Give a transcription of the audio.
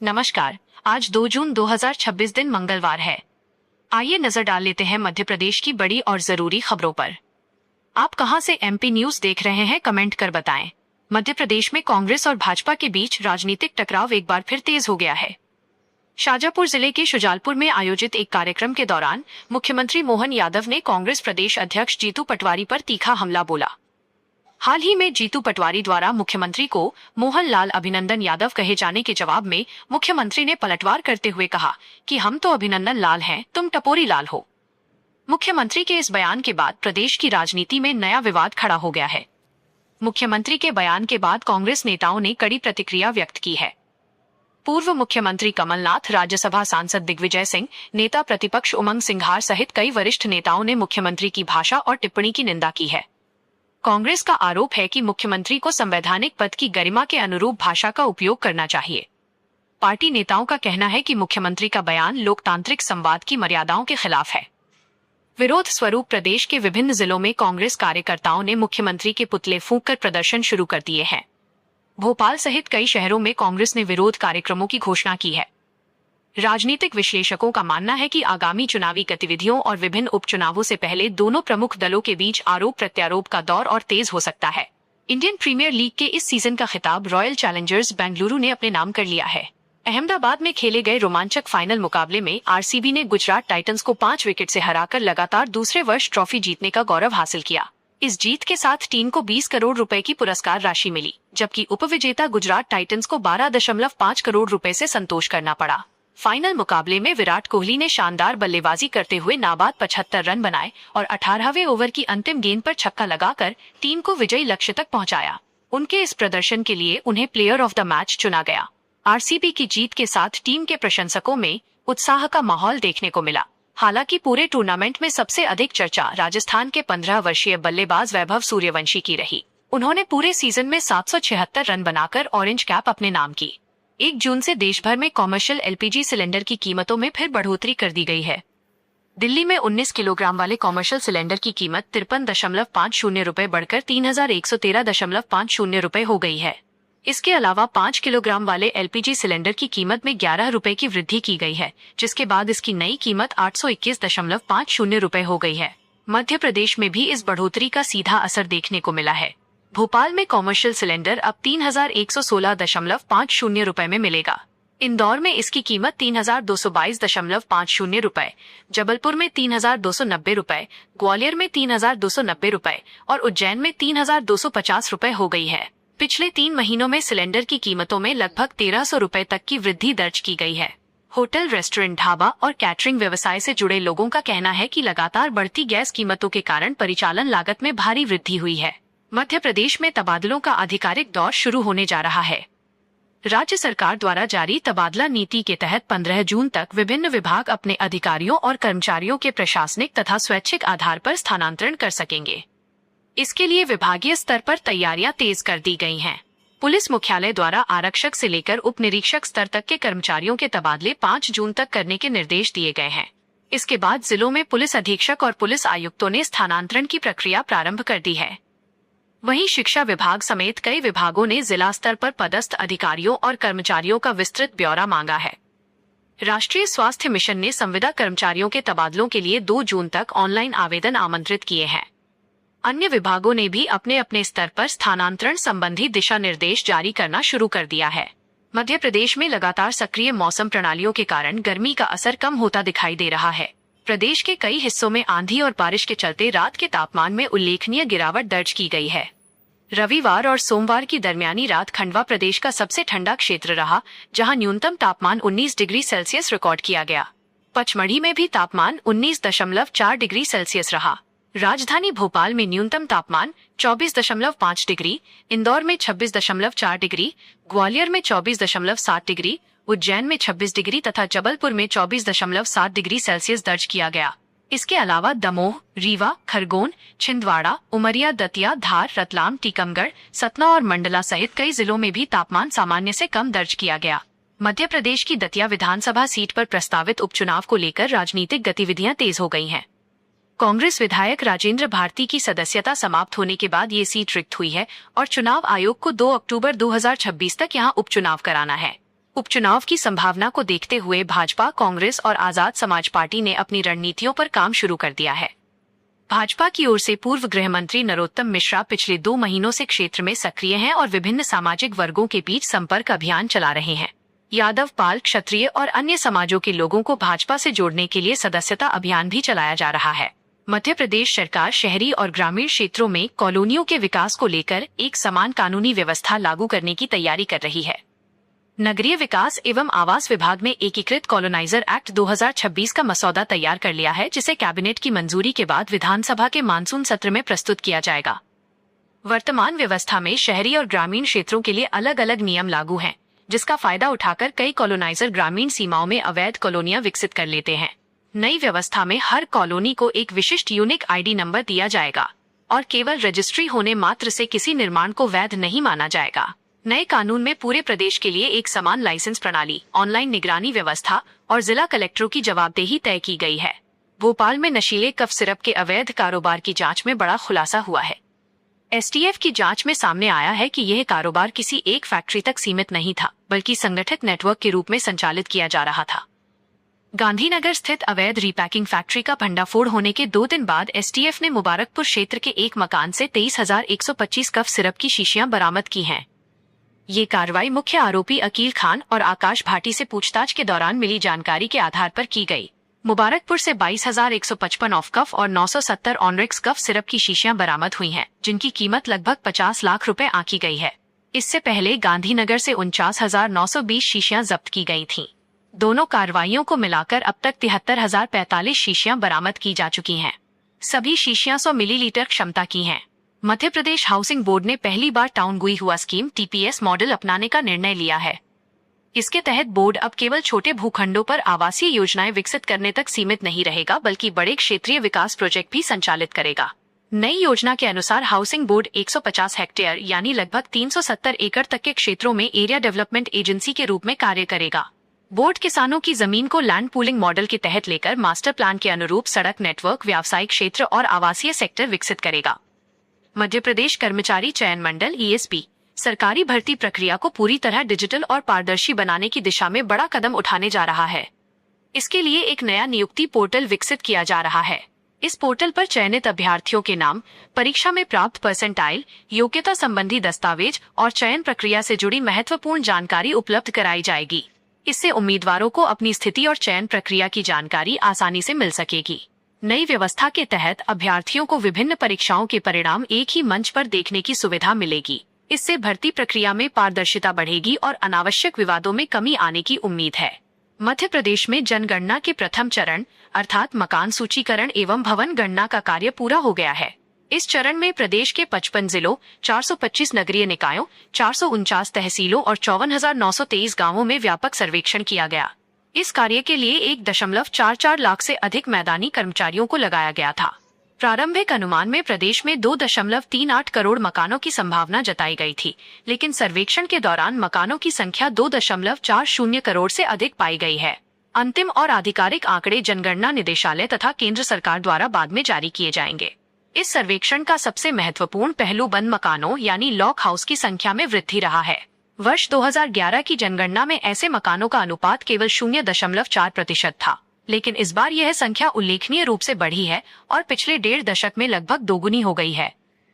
नमस्कार। आज 2 जून 2026 दिन मंगलवार है। आइए नजर डाल लेते हैं मध्य प्रदेश की बड़ी और जरूरी खबरों पर। आप कहां से एमपी न्यूज देख रहे हैं, कमेंट कर बताएं। मध्य प्रदेश में कांग्रेस और भाजपा के बीच राजनीतिक टकराव एक बार फिर तेज हो गया है। शाजापुर जिले के शुजालपुर में आयोजित एक कार्यक्रम के दौरान मुख्यमंत्री मोहन यादव ने कांग्रेस प्रदेश अध्यक्ष जीतू पटवारी पर तीखा हमला बोला। हाल ही में जीतू पटवारी द्वारा मुख्यमंत्री को मोहन लाल अभिनंदन यादव कहे जाने के जवाब में मुख्यमंत्री ने पलटवार करते हुए कहा कि हम तो अभिनंदन लाल हैं, तुम टपोरी लाल हो। मुख्यमंत्री के इस बयान के बाद प्रदेश की राजनीति में नया विवाद खड़ा हो गया है। मुख्यमंत्री के बयान के बाद कांग्रेस नेताओं ने कड़ी प्रतिक्रिया व्यक्त की है। पूर्व मुख्यमंत्री कमलनाथ, राज्यसभा सांसद दिग्विजय सिंह, नेता प्रतिपक्ष उमंग सिंघार सहित कई वरिष्ठ नेताओं ने मुख्यमंत्री की भाषा और टिप्पणी की निंदा की है। कांग्रेस का आरोप है कि मुख्यमंत्री को संवैधानिक पद की गरिमा के अनुरूप भाषा का उपयोग करना चाहिए। पार्टी नेताओं का कहना है कि मुख्यमंत्री का बयान लोकतांत्रिक संवाद की मर्यादाओं के खिलाफ है। विरोध स्वरूप प्रदेश के विभिन्न जिलों में कांग्रेस कार्यकर्ताओं ने मुख्यमंत्री के पुतले फूंककर प्रदर्शन शुरू कर दिए हैं। भोपाल सहित कई शहरों में कांग्रेस ने विरोध कार्यक्रमों की घोषणा की है। राजनीतिक विश्लेषकों का मानना है कि आगामी चुनावी गतिविधियों और विभिन्न उपचुनावों से पहले दोनों प्रमुख दलों के बीच आरोप प्रत्यारोप का दौर और तेज हो सकता है। इंडियन प्रीमियर लीग के इस सीजन का खिताब रॉयल चैलेंजर्स बेंगलुरु ने अपने नाम कर लिया है। अहमदाबाद में खेले गए रोमांचक फाइनल मुकाबले में आरसीबी ने गुजरात टाइटंस को 5 विकेट से हराकर लगातार दूसरे वर्ष ट्रॉफी जीतने का गौरव हासिल किया। इस जीत के साथ टीम को 20 करोड़ रुपए की पुरस्कार राशि मिली, जबकि उपविजेता गुजरात टाइटंस को 12.5 करोड़ रुपए से संतोष करना पड़ा। फाइनल मुकाबले में विराट कोहली ने शानदार बल्लेबाजी करते हुए नाबाद 75 रन बनाए और 18वें ओवर की अंतिम गेंद पर छक्का लगाकर टीम को विजयी लक्ष्य तक पहुंचाया। उनके इस प्रदर्शन के लिए उन्हें प्लेयर ऑफ द मैच चुना गया। आरसीबी की जीत के साथ टीम के प्रशंसकों में उत्साह का माहौल देखने को मिला। हालांकि पूरे टूर्नामेंट में सबसे अधिक चर्चा राजस्थान के 15 वर्षीय बल्लेबाज वैभव सूर्यवंशी की रही। उन्होंने पूरे सीजन में 776 रन बनाकर ऑरेंज कैप अपने नाम की। 1 जून से देश भर में कॉमर्शियल एलपीजी सिलेंडर की कीमतों में फिर बढ़ोतरी कर दी गई है। दिल्ली में 19 किलोग्राम वाले कॉमर्शियल सिलेंडर की कीमत 53.50 रुपए बढ़कर 3113.50 रुपए हो गई है। इसके अलावा 5 किलोग्राम वाले एलपीजी सिलेंडर की कीमत में 11 रुपए की वृद्धि की गई है, जिसके बाद इसकी नई कीमत 821.50 रुपए हो गई है। मध्य प्रदेश में भी इस बढ़ोतरी का सीधा असर देखने को मिला है। भोपाल में कॉमर्शियल सिलेंडर अब 3116.50 रुपए में मिलेगा। इंदौर में इसकी कीमत 3222.50 रुपए, जबलपुर में 3290 रुपए, ग्वालियर में 3290 रुपए और उज्जैन में 3250 रुपए हो गई है। पिछले 3 महीनों में सिलेंडर की कीमतों में लगभग 1300 रुपए तक की वृद्धि दर्ज की गई है। होटल, रेस्टोरेंट, ढाबा और कैटरिंग व्यवसाय से जुड़े लोगों का कहना है कि लगातार बढ़ती गैस कीमतों के कारण परिचालन लागत में भारी वृद्धि हुई है। मध्य प्रदेश में तबादलों का आधिकारिक दौर शुरू होने जा रहा है। राज्य सरकार द्वारा जारी तबादला नीति के तहत 15 जून तक विभिन्न विभाग अपने अधिकारियों और कर्मचारियों के प्रशासनिक तथा स्वैच्छिक आधार पर स्थानांतरण कर सकेंगे। इसके लिए विभागीय स्तर पर तैयारियां तेज कर दी गई हैं। पुलिस मुख्यालय द्वारा आरक्षक से लेकर उप निरीक्षक स्तर तक के कर्मचारियों के तबादले 5 जून तक करने के निर्देश दिए गए हैं। इसके बाद जिलों में पुलिस अधीक्षक और पुलिस आयुक्तों ने स्थानांतरण की प्रक्रिया प्रारंभ कर दी है। वहीं शिक्षा विभाग समेत कई विभागों ने जिला स्तर पर पदस्थ अधिकारियों और कर्मचारियों का विस्तृत ब्यौरा मांगा है। राष्ट्रीय स्वास्थ्य मिशन ने संविदा कर्मचारियों के तबादलों के लिए 2 जून तक ऑनलाइन आवेदन आमंत्रित किए हैं। अन्य विभागों ने भी अपने अपने स्तर पर स्थानांतरण संबंधी दिशा निर्देश जारी करना शुरू कर दिया है। मध्य प्रदेश में लगातार सक्रिय मौसम प्रणालियों के कारण गर्मी का असर कम होता दिखाई दे रहा है। प्रदेश के कई हिस्सों में आंधी और बारिश के चलते रात के तापमान में उल्लेखनीय गिरावट दर्ज की गई है। रविवार और सोमवार की दरमियानी रात खंडवा प्रदेश का सबसे ठंडा क्षेत्र रहा, जहां न्यूनतम तापमान 19 डिग्री सेल्सियस रिकॉर्ड किया गया। पचमढ़ी में भी तापमान 19.4 डिग्री सेल्सियस रहा। राजधानी भोपाल में न्यूनतम तापमान 24.5 डिग्री, इंदौर में 26.4 डिग्री, ग्वालियर में 24.7 डिग्री, उज्जैन में 26 डिग्री तथा जबलपुर में 24.7 डिग्री सेल्सियस दर्ज किया गया। इसके अलावा दमोह, रीवा, खरगोन, छिंदवाड़ा, उमरिया, दतिया, धार, रतलाम, टीकमगढ़, सतना और मंडला सहित कई जिलों में भी तापमान सामान्य से कम दर्ज किया गया। मध्य प्रदेश की दतिया विधानसभा सीट पर प्रस्तावित उपचुनाव को लेकर राजनीतिक गतिविधियां तेज हो गई हैं। कांग्रेस विधायक राजेंद्र भारती की सदस्यता समाप्त होने के बाद ये सीट रिक्त हुई है और चुनाव आयोग को 2 अक्टूबर 2026 तक यहां उपचुनाव कराना है। उपचुनाव की संभावना को देखते हुए भाजपा, कांग्रेस और आजाद समाज पार्टी ने अपनी रणनीतियों पर काम शुरू कर दिया है। भाजपा की ओर से पूर्व गृह मंत्री नरोत्तम मिश्रा पिछले 2 महीनों से क्षेत्र में सक्रिय हैं और विभिन्न सामाजिक वर्गों के बीच संपर्क अभियान चला रहे हैं। यादव, पाल, क्षत्रिय और अन्य समाजों के लोगों को भाजपा से जोड़ने के लिए सदस्यता अभियान भी चलाया जा रहा है। मध्य प्रदेश सरकार शहरी और ग्रामीण क्षेत्रों में कॉलोनियों के विकास को लेकर एक समान कानूनी व्यवस्था लागू करने की तैयारी कर रही है। नगरीय विकास एवं आवास विभाग ने एकीकृत कॉलोनाइजर एक्ट 2026 का मसौदा तैयार कर लिया है, जिसे कैबिनेट की मंजूरी के बाद विधानसभा के मानसून सत्र में प्रस्तुत किया जाएगा। वर्तमान व्यवस्था में शहरी और ग्रामीण क्षेत्रों के लिए अलग अलग नियम लागू हैं, जिसका फायदा उठाकर कई कॉलोनाइजर ग्रामीण सीमाओं में अवैध कॉलोनियां विकसित कर लेते हैं। नई व्यवस्था में हर कॉलोनी को एक विशिष्ट यूनिक आईडी नंबर दिया जाएगा और केवल रजिस्ट्री होने मात्र से किसी निर्माण को वैध नहीं माना जाएगा। नए कानून में पूरे प्रदेश के लिए एक समान लाइसेंस प्रणाली, ऑनलाइन निगरानी व्यवस्था और जिला कलेक्टरों की जवाबदेही तय की गई है। भोपाल में नशीले कफ सिरप के अवैध कारोबार की जांच में बड़ा खुलासा हुआ है। एसटीएफ की जांच में सामने आया है कि यह कारोबार किसी एक फैक्ट्री तक सीमित नहीं था, बल्कि संगठित नेटवर्क के रूप में संचालित किया जा रहा था। गांधीनगर स्थित अवैध रीपैकिंग फैक्ट्री का भंडाफोड़ होने के 2 दिन बाद एसटीएफ ने मुबारकपुर क्षेत्र के एक मकान से 23,125 कफ सिरप की शीशियां बरामद की हैं। ये कार्रवाई मुख्य आरोपी अकील खान और आकाश भाटी से पूछताछ के दौरान मिली जानकारी के आधार पर की गई। मुबारकपुर से 22,155 ऑफ कफ और 970 ऑनरिक्स कफ सिरप की शीशियां बरामद हुई हैं, जिनकी कीमत लगभग 50 लाख रुपए आंकी गई है। इससे पहले गांधीनगर से 49,920 शीशियां जब्त की गई थीं। दोनों कार्रवाइयों को मिलाकर अब तक 73,045 शीशियां बरामद की जा चुकी हैं। सभी शीशियां 100 मिलीलीटर क्षमता की हैं। मध्य प्रदेश हाउसिंग बोर्ड ने पहली बार टाउन गुई हुआ स्कीम TPS मॉडल अपनाने का निर्णय लिया है। इसके तहत बोर्ड अब केवल छोटे भूखंडों पर आवासीय योजनाएं विकसित करने तक सीमित नहीं रहेगा, बल्कि बड़े क्षेत्रीय विकास प्रोजेक्ट भी संचालित करेगा। नई योजना के अनुसार हाउसिंग बोर्ड 150 हेक्टेयर यानी लगभग 370 एकड़ तक के क्षेत्रों में एरिया डेवलपमेंट एजेंसी के रूप में कार्य करेगा। बोर्ड किसानों की जमीन को लैंड पूलिंग मॉडल के तहत लेकर मास्टर प्लान के अनुरूप सड़क नेटवर्क, व्यावसायिक क्षेत्र और आवासीय सेक्टर विकसित करेगा। मध्य प्रदेश कर्मचारी चयन मंडल ESP सरकारी भर्ती प्रक्रिया को पूरी तरह डिजिटल और पारदर्शी बनाने की दिशा में बड़ा कदम उठाने जा रहा है। इसके लिए एक नया नियुक्ति पोर्टल विकसित किया जा रहा है। इस पोर्टल पर चयनित अभ्यर्थियों के नाम, परीक्षा में प्राप्त परसेंटाइल, योग्यता संबंधी दस्तावेज और चयन प्रक्रिया से जुड़ी महत्वपूर्ण जानकारी उपलब्ध कराई जाएगी। इससे उम्मीदवारों को अपनी स्थिति और चयन प्रक्रिया की जानकारी आसानी से मिल सकेगी। नई व्यवस्था के तहत अभ्यर्थियों को विभिन्न परीक्षाओं के परिणाम एक ही मंच पर देखने की सुविधा मिलेगी। इससे भर्ती प्रक्रिया में पारदर्शिता बढ़ेगी और अनावश्यक विवादों में कमी आने की उम्मीद है। मध्य प्रदेश में जनगणना के प्रथम चरण अर्थात मकान सूचीकरण एवं भवन गणना का कार्य पूरा हो गया है। इस चरण में प्रदेश के 55 जिलों, 425 नगरीय निकायों, 449 तहसीलों और 54,923 गांवों में व्यापक सर्वेक्षण किया गया। इस कार्य के लिए 1.44 लाख से अधिक मैदानी कर्मचारियों को लगाया गया था। प्रारंभिक अनुमान में प्रदेश में 2.38 करोड़ मकानों की संभावना जताई गई थी, लेकिन सर्वेक्षण के दौरान मकानों की संख्या 2.40 करोड़ से अधिक पाई गई है। अंतिम और आधिकारिक आंकड़े जनगणना निदेशालय तथा केंद्र सरकार द्वारा बाद में जारी किए जाएंगे। इस सर्वेक्षण का सबसे महत्वपूर्ण पहलू बंद मकानों यानी लॉक हाउस की संख्या में वृद्धि रहा है। वर्ष 2011 की जनगणना में ऐसे मकानों का अनुपात केवल 0.4% था, लेकिन इस बार यह संख्या उल्लेखनीय रूप से बढ़ी है और पिछले 1.5 दशक में लगभग दोगुनी हो गई है।